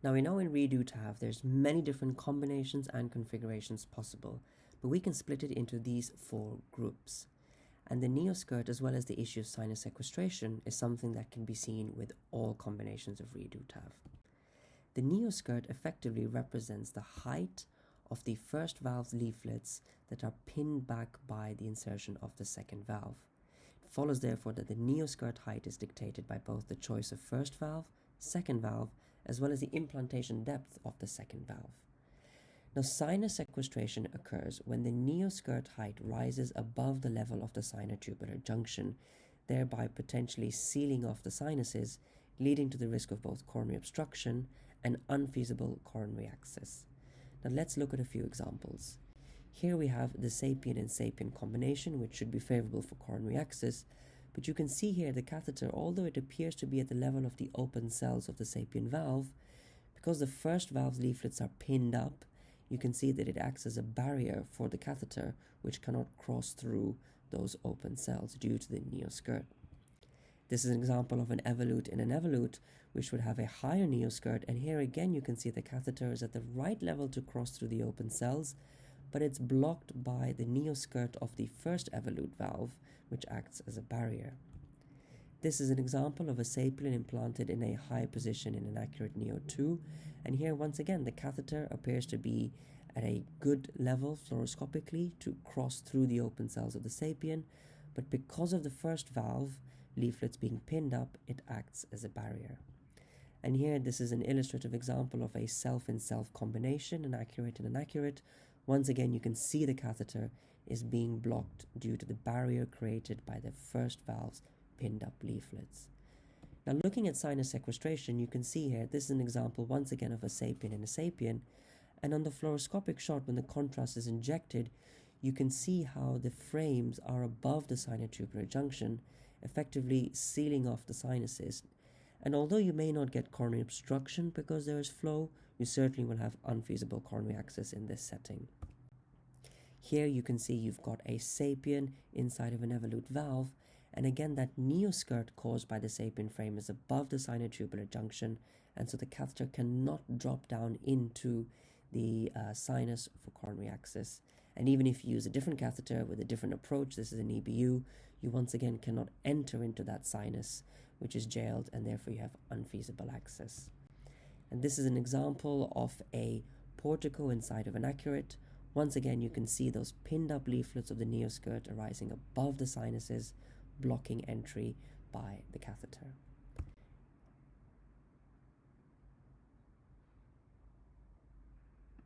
Now we know in Redo TAV there's many different combinations and configurations possible, but we can split it into these 4 groups. And the Neoskirt, as well as the issue of sinus sequestration, is something that can be seen with all combinations of Redo TAV. The Neoskirt effectively represents the height of the first valve's leaflets that are pinned back by the insertion of the second valve. It follows therefore that the Neoskirt height is dictated by both the choice of first valve, second valve, as well as the implantation depth of the second valve. Now, sinus sequestration occurs when the Neoskirt height rises above the level of the sinotubular junction, thereby potentially sealing off the sinuses, leading to the risk of both coronary obstruction and unfeasible coronary access. Now let's look at a few examples. Here we have the sapien and sapien combination, which should be favorable for coronary access, but you can see here the catheter, although it appears to be at the level of the open cells of the sapien valve, because the first valve's leaflets are pinned up, you can see that it acts as a barrier for the catheter, which cannot cross through those open cells due to the Neoskirt. This is an example of an evolute in an evolute, which would have a higher Neoskirt, and here again you can see the catheter is at the right level to cross through the open cells, but it's blocked by the Neoskirt of the first evolute valve, which acts as a barrier. This is an example of a sapien implanted in a high position in an accurate Neo2, and here once again the catheter appears to be at a good level fluoroscopically to cross through the open cells of the sapien, but because of the first valve leaflets being pinned up, it acts as a barrier. And here this is an illustrative example of a self-in-self combination, an accurate and inaccurate. Once again you can see the catheter is being blocked due to the barrier created by the first valve's pinned up leaflets. Now looking at sinus sequestration, you can see here this is an example once again of a sapien and a sapien, and on the fluoroscopic shot when the contrast is injected, you can see how the frames are above the sinotubular junction, effectively sealing off the sinuses. And although you may not get coronary obstruction because there is flow, you certainly will have unfeasible coronary access in this setting. Here you can see you've got a sapien inside of an evolute valve, and again that Neoskirt caused by the sapien frame is above the sinotubular junction, and so the catheter cannot drop down into the sinus for coronary access. And even if you use a different catheter with a different approach, this is an EBU, you once again cannot enter into that sinus, which is jailed, and therefore you have unfeasible access. And this is an example of a portico inside of an accurate. Once again, you can see those pinned up leaflets of the Neoskirt arising above the sinuses, blocking entry by the catheter.